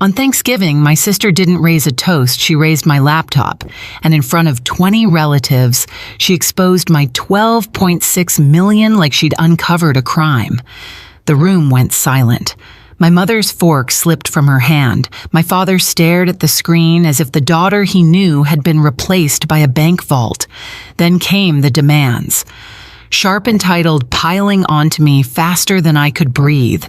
On Thanksgiving, my sister didn't raise a toast, she raised my laptop, and in front of 20 relatives, she exposed my 12.6 million like she'd uncovered a crime. The room went silent. My mother's fork slipped from her hand. My father stared at the screen as if the daughter he knew had been replaced by a bank vault. Then came the demands. Sharp entitled piling onto me faster than I could breathe.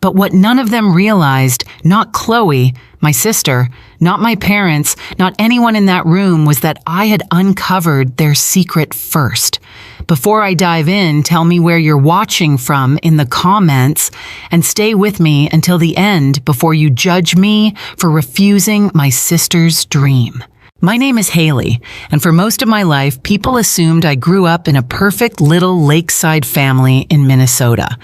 But what none of them realized, not Chloe, my sister, not my parents, not anyone in that room, was that I had uncovered their secret first. Before I dive in, tell me where you're watching from in the comments, and stay with me until the end before you judge me for refusing my sister's dream. My name is Haley, and for most of my life, people assumed I grew up in a perfect little lakeside family in Minnesota.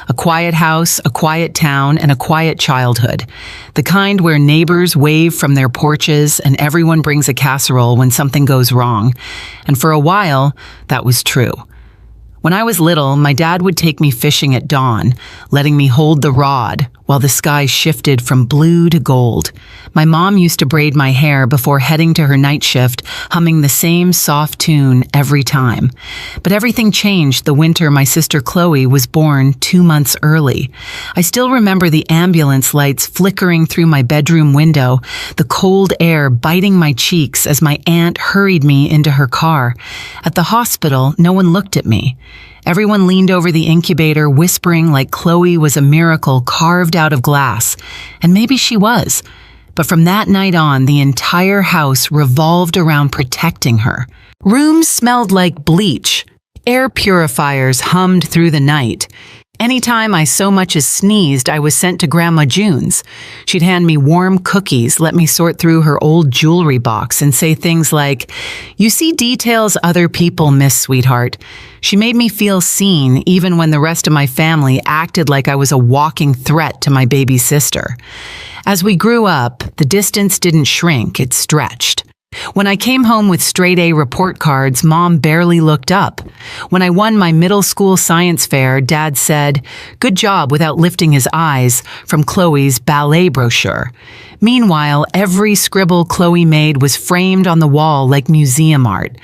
A quiet house, a quiet town, and a quiet childhood. The kind where neighbors wave from their porches and everyone brings a casserole when something goes wrong. And for a while, that was true. When I was little, my dad would take me fishing at dawn, letting me hold the rod while the sky shifted from blue to gold. My mom used to braid my hair before heading to her night shift, humming the same soft tune every time. But everything changed the winter my sister Chloe was born 2 months early. I still remember the ambulance lights flickering through my bedroom window, the cold air biting my cheeks as my aunt hurried me into her car. At the hospital, no one looked at me. Everyone leaned over the incubator, whispering like Chloe was a miracle carved out of glass. And maybe she was. But from that night on, the entire house revolved around protecting her. Rooms smelled like bleach. Air purifiers hummed through the night. Anytime I so much as sneezed, I was sent to Grandma June's. She'd hand me warm cookies, let me sort through her old jewelry box, and say things like, "You see details other people miss, sweetheart." She made me feel seen, even when the rest of my family acted like I was a walking threat to my baby sister. As we grew up, the distance didn't shrink, it stretched. When I came home with straight-A report cards, Mom barely looked up. When I won my middle school science fair, Dad said, "Good job," without lifting his eyes from Chloe's ballet brochure. Meanwhile, every scribble Chloe made was framed on the wall like museum art.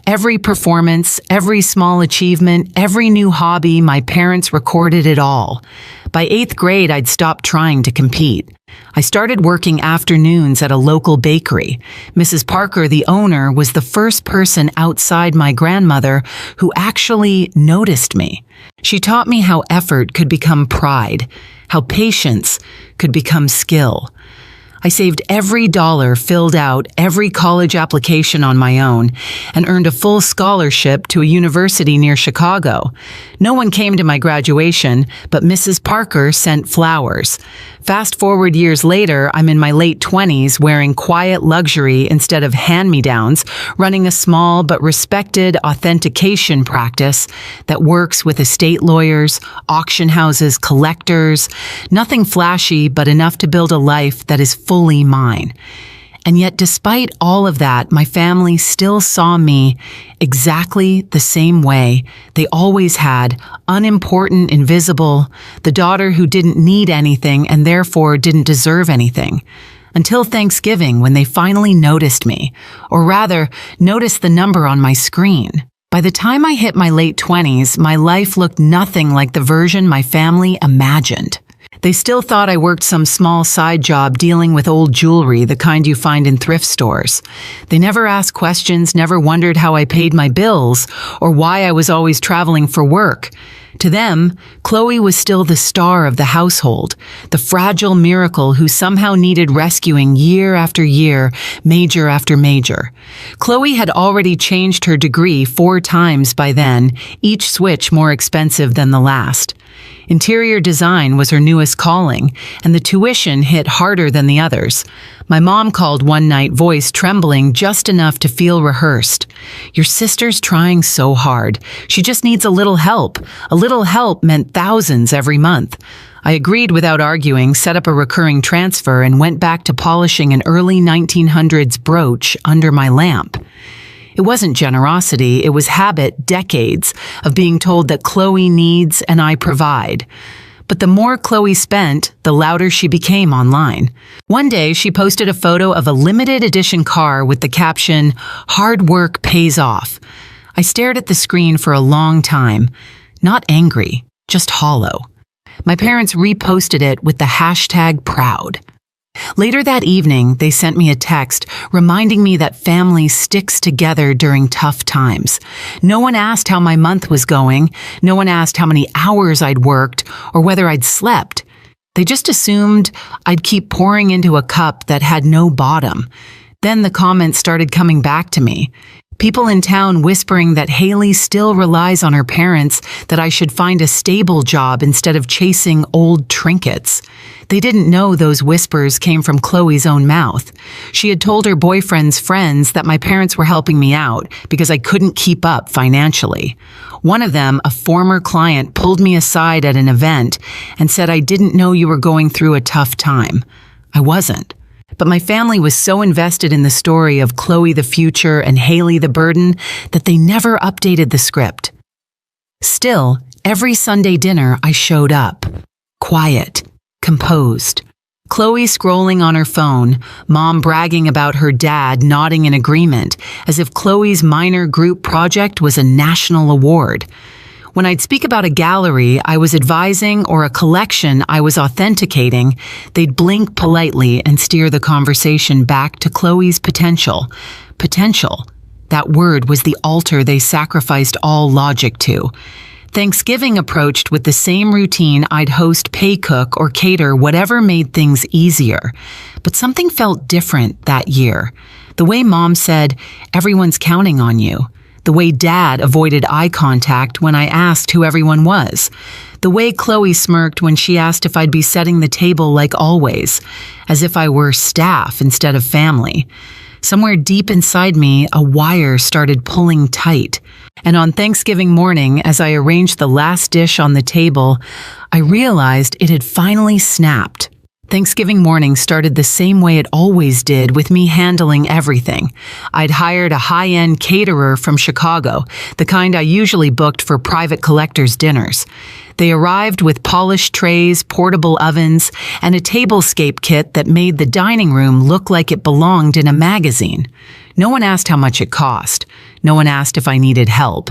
Every performance, every small achievement, every new hobby, my parents recorded it all. By 8th grade, I'd stopped trying to compete. I started working afternoons at a local bakery. Mrs. Parker, the owner, was the first person outside my grandmother who actually noticed me. She taught me how effort could become pride, how patience could become skill. I saved every dollar, filled out every college application on my own, and earned a full scholarship to a university near Chicago. No one came to my graduation, but Mrs. Parker sent flowers. Fast forward years later, I'm in my late 20s wearing quiet luxury instead of hand-me-downs, running a small but respected authentication practice that works with estate lawyers, auction houses, collectors. Nothing flashy, but enough to build a life that is fully mine. And yet, despite all of that, my family still saw me exactly the same way they always had, unimportant, invisible, the daughter who didn't need anything and therefore didn't deserve anything. Until Thanksgiving, when they finally noticed me, or rather, noticed the number on my screen. By the time I hit my late 20s, my life looked nothing like the version my family imagined. They still thought I worked some small side job dealing with old jewelry, the kind you find in thrift stores. They never asked questions, never wondered how I paid my bills, or why I was always traveling for work. To them, Chloe was still the star of the household, the fragile miracle who somehow needed rescuing year after year, major after major. Chloe had already changed her degree 4 times by then, each switch more expensive than the last. Interior design was her newest calling, and the tuition hit harder than the others. My mom called one night, voice trembling just enough to feel rehearsed. "Your sister's trying so hard. She just needs a little help." A little help meant thousands every month. I agreed without arguing, set up a recurring transfer, and went back to polishing an early 1900s brooch under my lamp. It wasn't generosity, it was habit, decades of being told that Chloe needs and I provide. But the more Chloe spent, the louder she became online. One day, she posted a photo of a limited edition car with the caption, "Hard work pays off." I stared at the screen for a long time, not angry, just hollow. My parents reposted it with the hashtag proud. Later that evening, they sent me a text reminding me that family sticks together during tough times. No one asked how my month was going. No one asked how many hours I'd worked or whether I'd slept. They just assumed I'd keep pouring into a cup that had no bottom. Then the comments started coming back to me. People in town whispering that Haley still relies on her parents, that I should find a stable job instead of chasing old trinkets. They didn't know those whispers came from Chloe's own mouth. She had told her boyfriend's friends that my parents were helping me out because I couldn't keep up financially. One of them, a former client, pulled me aside at an event and said, "I didn't know you were going through a tough time." I wasn't. But my family was so invested in the story of Chloe the future and Haley the burden that they never updated the script. Still, every Sunday dinner I showed up. Quiet, composed. Chloe scrolling on her phone, Mom bragging about her dad nodding in agreement, as if Chloe's minor group project was a national award. When I'd speak about a gallery I was advising or a collection I was authenticating, they'd blink politely and steer the conversation back to Chloe's potential. Potential. That word was the altar they sacrificed all logic to. Thanksgiving approached with the same routine I'd host, pay cook, or cater whatever made things easier. But something felt different that year. The way Mom said, "Everyone's counting on you." The way Dad avoided eye contact when I asked who everyone was. The way Chloe smirked when she asked if I'd be setting the table like always, as if I were staff instead of family. Somewhere deep inside me, a wire started pulling tight. And on Thanksgiving morning, as I arranged the last dish on the table, I realized it had finally snapped. Thanksgiving morning started the same way it always did, with me handling everything. I'd hired a high-end caterer from Chicago, the kind I usually booked for private collectors' dinners. They arrived with polished trays, portable ovens, and a tablescape kit that made the dining room look like it belonged in a magazine. No one asked how much it cost. No one asked if I needed help.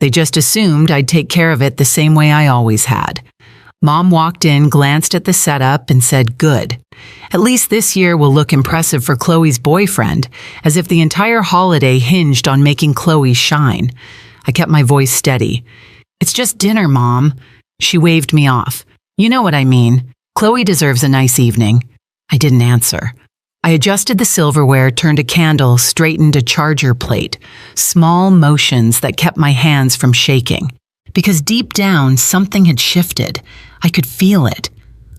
They just assumed I'd take care of it the same way I always had. Mom walked in, glanced at the setup, and said, "Good. At least this year will look impressive for Chloe's boyfriend," as if the entire holiday hinged on making Chloe shine. I kept my voice steady. "It's just dinner, Mom." She waved me off. "You know what I mean. Chloe deserves a nice evening." I didn't answer. I adjusted the silverware, turned a candle, straightened a charger plate. Small motions that kept my hands from shaking. Because deep down, something had shifted. I could feel it.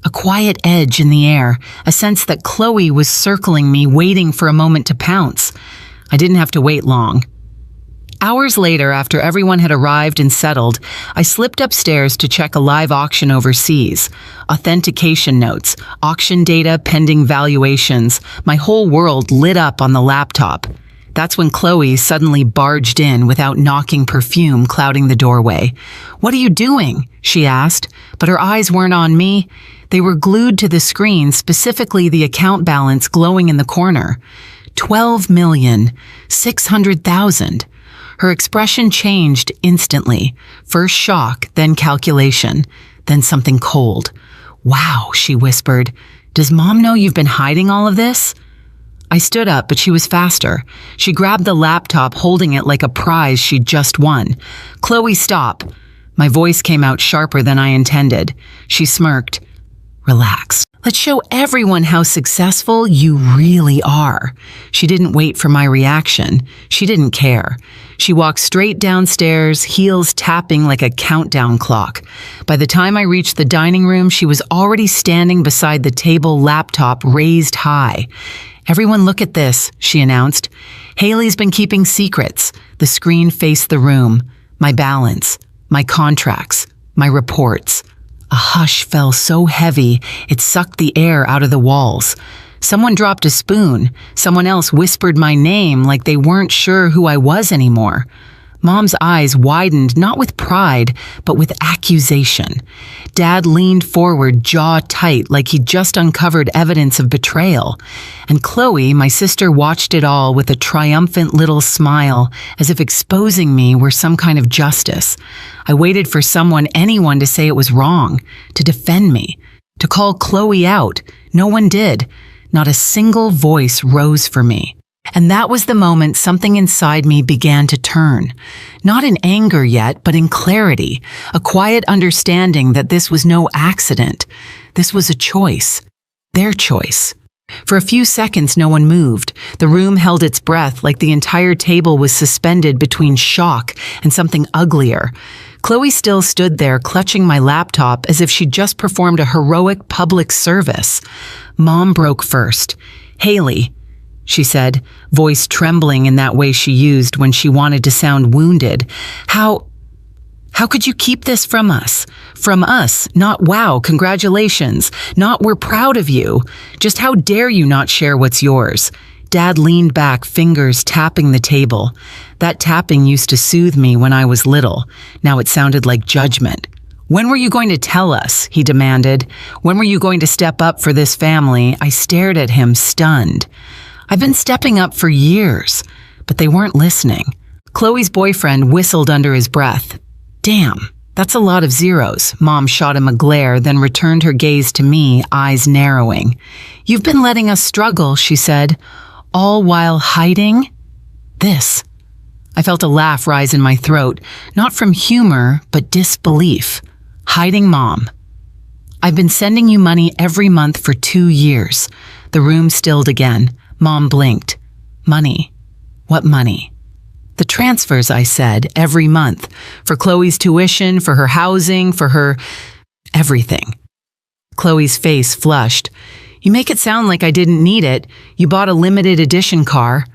A quiet edge in the air, a sense that Chloe was circling me, waiting for a moment to pounce. I didn't have to wait long. Hours later, after everyone had arrived and settled, I slipped upstairs to check a live auction overseas. Authentication notes, auction data, pending valuations. My whole world lit up on the laptop. That's when Chloe suddenly barged in without knocking, perfume clouding the doorway. "What are you doing?" she asked, but her eyes weren't on me. They were glued to the screen, specifically the account balance glowing in the corner. 12,600,000. Her expression changed instantly. First shock, then calculation, then something cold. "Wow," she whispered. "Does Mom know you've been hiding all of this?" I stood up, but she was faster. She grabbed the laptop, holding it like a prize she'd just won. "Chloe, stop." My voice came out sharper than I intended. She smirked. "Relax. Let's show everyone how successful you really are." She didn't wait for my reaction. She didn't care. She walked straight downstairs, heels tapping like a countdown clock. By the time I reached the dining room, she was already standing beside the table, laptop raised high. "Everyone look at this," she announced. "Haley's been keeping secrets." The screen faced the room. My balance, my contracts, my reports. A hush fell so heavy, it sucked the air out of the walls. Someone dropped a spoon. Someone else whispered my name like they weren't sure who I was anymore. Mom's eyes widened not with pride, but with accusation. Dad leaned forward, jaw tight, like he'd just uncovered evidence of betrayal. And Chloe, my sister, watched it all with a triumphant little smile, as if exposing me were some kind of justice. I waited for anyone to say it was wrong, to defend me, to call Chloe out. No one did. Not a single voice rose for me. And that was the moment something inside me began to turn. Not in anger yet, but in clarity, a quiet understanding that this was no accident. This was a choice. Their choice. For a few seconds, no one moved. The room held its breath like the entire table was suspended between shock and something uglier. Chloe still stood there, clutching my laptop as if she'd just performed a heroic public service. Mom broke first. "Haley," she said, voice trembling in that way she used when she wanted to sound wounded. How could you keep this from us? From us, not wow, congratulations, not we're proud of you. Just how dare you not share what's yours? Dad leaned back, fingers tapping the table. That tapping used to soothe me when I was little. Now it sounded like judgment. "When were you going to tell us?" he demanded. "When were you going to step up for this family?" I stared at him, stunned. I've been stepping up for years, but they weren't listening. Chloe's boyfriend whistled under his breath. "Damn, that's a lot of zeros." Mom shot him a glare, then returned her gaze to me, eyes narrowing. "You've been letting us struggle," she said, "all while hiding this." I felt a laugh rise in my throat, not from humor, but disbelief. "Hiding, Mom? I've been sending you money every month for 2 years. The room stilled again. Mom blinked. "Money? What money?" "The transfers," I said, "every month. For Chloe's tuition, for her housing, for her everything." Chloe's face flushed. "You make it sound like I didn't need it. You bought a limited edition car."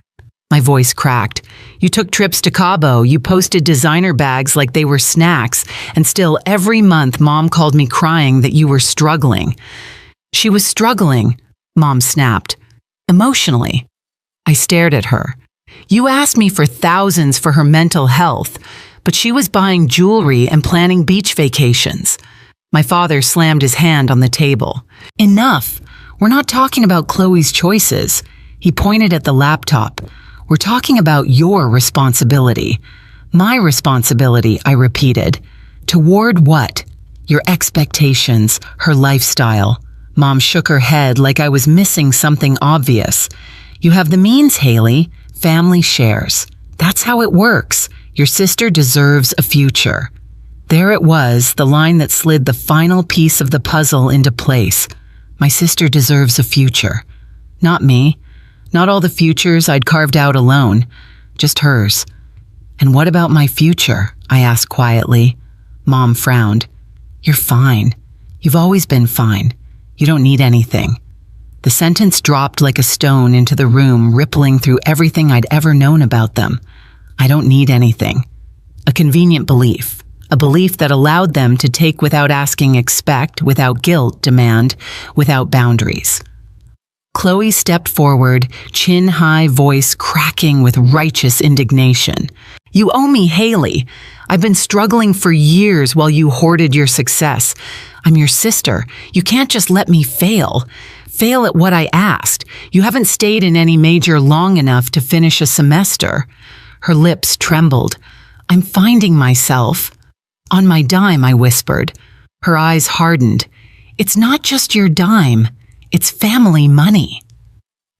My voice cracked. "You took trips to Cabo. You posted designer bags like they were snacks. And still, every month, Mom called me crying that you were struggling." "She was struggling," Mom snapped. "Emotionally." I stared at her. "You asked me for thousands for her mental health, but she was buying jewelry and planning beach vacations." My father slammed his hand on the table. "Enough. We're not talking about Chloe's choices." He pointed at the laptop. "We're talking about your responsibility." "My responsibility," I repeated. "Toward what?" "Your expectations, her lifestyle." Mom shook her head like I was missing something obvious. "You have the means, Haley. Family shares. That's how it works. Your sister deserves a future." There it was, the line that slid the final piece of the puzzle into place. My sister deserves a future. Not me. Not all the futures I'd carved out alone. Just hers. "And what about my future?" I asked quietly. Mom frowned. "You're fine. You've always been fine. You don't need anything." The sentence dropped like a stone into the room, rippling through everything I'd ever known about them. I don't need anything. A convenient belief. A belief that allowed them to take without asking, expect, without guilt, demand, without boundaries. Chloe stepped forward, chin high, voice cracking with righteous indignation. "You owe me, Haley. I've been struggling for years while you hoarded your success. I'm your sister. You can't just let me fail. Fail at what I asked. You haven't stayed in any major long enough to finish a semester." Her lips trembled. "I'm finding myself." "On my dime," I whispered. Her eyes hardened. "It's not just your dime. It's family money."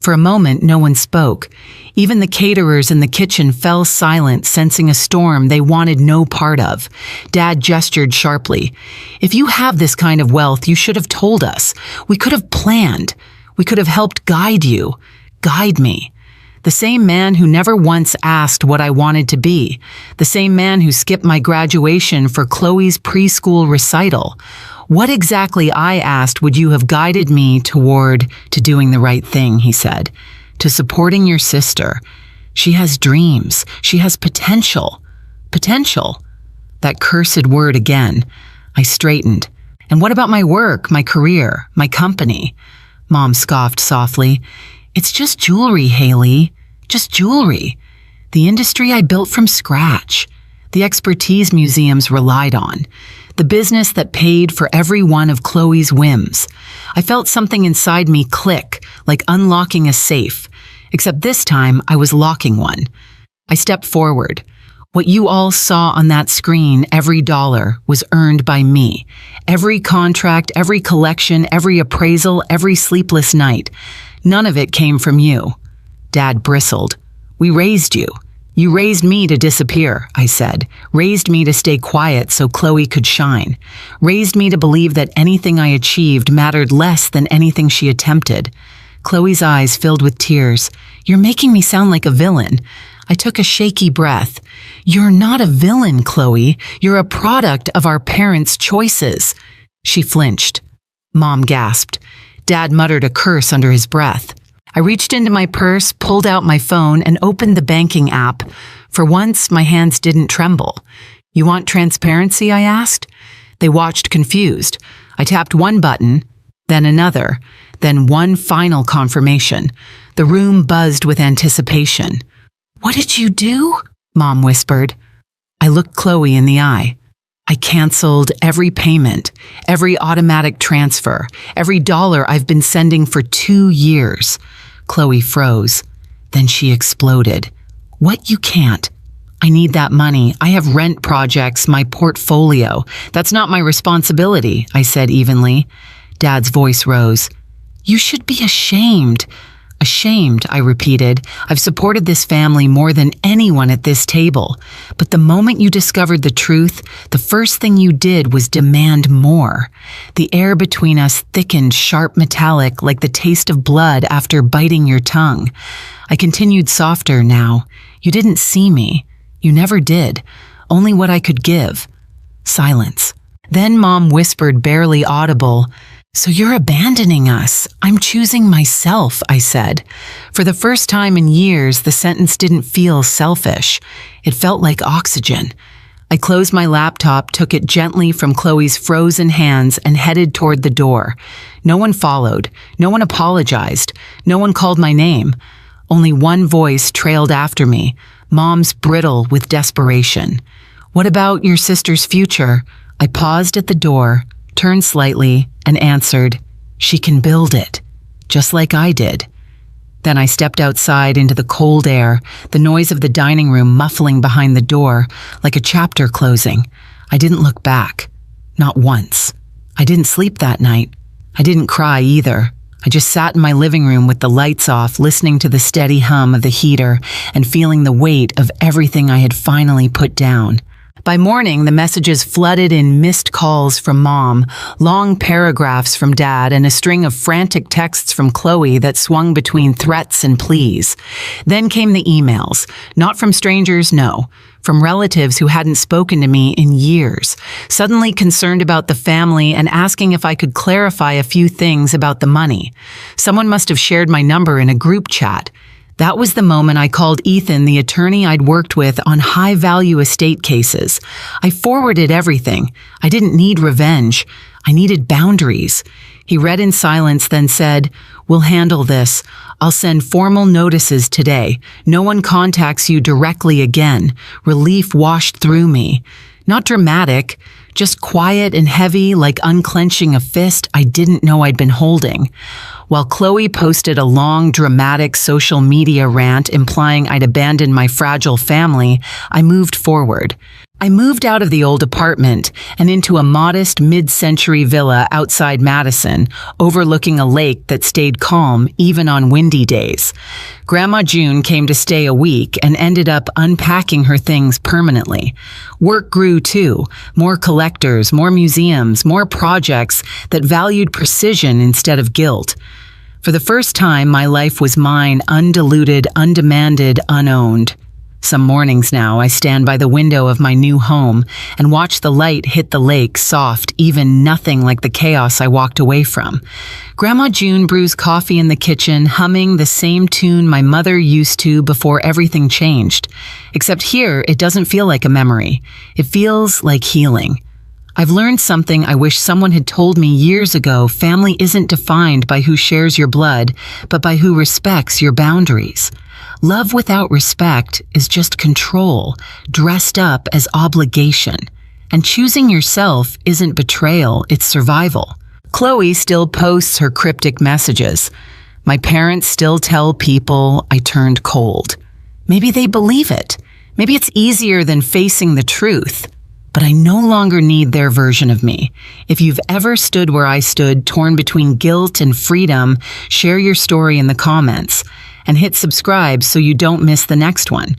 For a moment, no one spoke. Even the caterers in the kitchen fell silent, sensing a storm they wanted no part of. Dad gestured sharply. "If you have this kind of wealth, you should have told us. We could have planned. We could have helped guide you. Guide me." The same man who never once asked what I wanted to be. The same man who skipped my graduation for Chloe's preschool recital. "What exactly," I asked, "would you have guided me toward to doing the right thing," he said. "To supporting your sister. She has dreams. She has potential." Potential. That cursed word again. I straightened. "And what about my work, my career, my company?" Mom scoffed softly. "It's just jewelry, Haley. Just jewelry. The industry I built from scratch. the expertise museums relied on, the business that paid for every one of Chloe's whims. I felt something inside me click, like unlocking a safe, except this time I was locking one. I stepped forward. What you all saw on that screen, every dollar, was earned by me. Every contract, every collection, every appraisal, every sleepless night. None of it came from you. Dad bristled. We raised you. You raised me to disappear, I said. Raised me to stay quiet so Chloe could shine. Raised me to believe that anything I achieved mattered less than anything she attempted. Chloe's eyes filled with tears. You're making me sound like a villain. I took a shaky breath. You're not a villain, Chloe. You're a product of our parents' choices. She flinched. Mom gasped. Dad muttered a curse under his breath. I reached into my purse, pulled out my phone, and opened the banking app. For once, my hands didn't tremble. You want transparency? I asked. They watched confused. I tapped one button, then another, then one final confirmation. The room buzzed with anticipation. What did you do? Mom whispered. I looked Chloe in the eye. I canceled every payment, every automatic transfer, every dollar I've been sending for 2 years. Chloe froze. Then she exploded. What? You can't. I need that money. I have rent projects, my portfolio. That's not my responsibility, I said evenly. Dad's voice rose. You should be ashamed. Ashamed, I repeated. I've supported this family more than anyone at this table. But the moment you discovered the truth, the first thing you did was demand more. The air between us thickened, sharp metallic, like the taste of blood after biting your tongue. I continued softer now. You didn't see me. You never did. Only what I could give. Silence. Then Mom whispered, barely audible, So you're abandoning us. I'm choosing myself, I said. For the first time in years, the sentence didn't feel selfish. It felt like oxygen. I closed my laptop, took it gently from Chloe's frozen hands, and headed toward the door. No one followed. No one apologized. No one called my name. Only one voice trailed after me, Mom's brittle with desperation. What about your sister's future? I paused at the door, turned slightly, and answered, She can build it, just like I did. Then I stepped outside into the cold air, the noise of the dining room muffling behind the door, like a chapter closing. I didn't look back. Not once. I didn't sleep that night. I didn't cry either. I just sat in my living room with the lights off, listening to the steady hum of the heater and feeling the weight of everything I had finally put down. By morning, the messages flooded in missed calls from Mom, long paragraphs from Dad, and a string of frantic texts from Chloe that swung between threats and pleas. Then came the emails, not from strangers, no, from relatives who hadn't spoken to me in years, suddenly concerned about the family and asking if I could clarify a few things about the money. Someone must have shared my number in a group chat. That was the moment I called Ethan, the attorney I'd worked with on high-value estate cases. I forwarded everything. I didn't need revenge. I needed boundaries. He read in silence, then said, We'll handle this. I'll send formal notices today. No one contacts you directly again. Relief washed through me. Not dramatic, just quiet and heavy, like unclenching a fist I didn't know I'd been holding. While Chloe posted a long, dramatic social media rant implying I'd abandoned my fragile family, I moved forward. I moved out of the old apartment and into a modest mid-century villa outside Madison, overlooking a lake that stayed calm even on windy days. Grandma June came to stay a week and ended up unpacking her things permanently. Work grew too, more collectors, more museums, more projects that valued precision instead of guilt. For the first time, my life was mine, undiluted, undemanded, unowned. Some mornings now, I stand by the window of my new home and watch the light hit the lake, soft, even nothing like the chaos I walked away from. Grandma June brews coffee in the kitchen, humming the same tune my mother used to before everything changed. Except here, it doesn't feel like a memory. It feels like healing. I've learned something I wish someone had told me years ago. Family isn't defined by who shares your blood, but by who respects your boundaries. Love without respect is just control, dressed up as obligation. And choosing yourself isn't betrayal, it's survival. Chloe still posts her cryptic messages. My parents still tell people I turned cold. Maybe they believe it. Maybe it's easier than facing the truth. But I no longer need their version of me. If you've ever stood where I stood, torn between guilt and freedom, share your story in the comments. And hit subscribe so you don't miss the next one.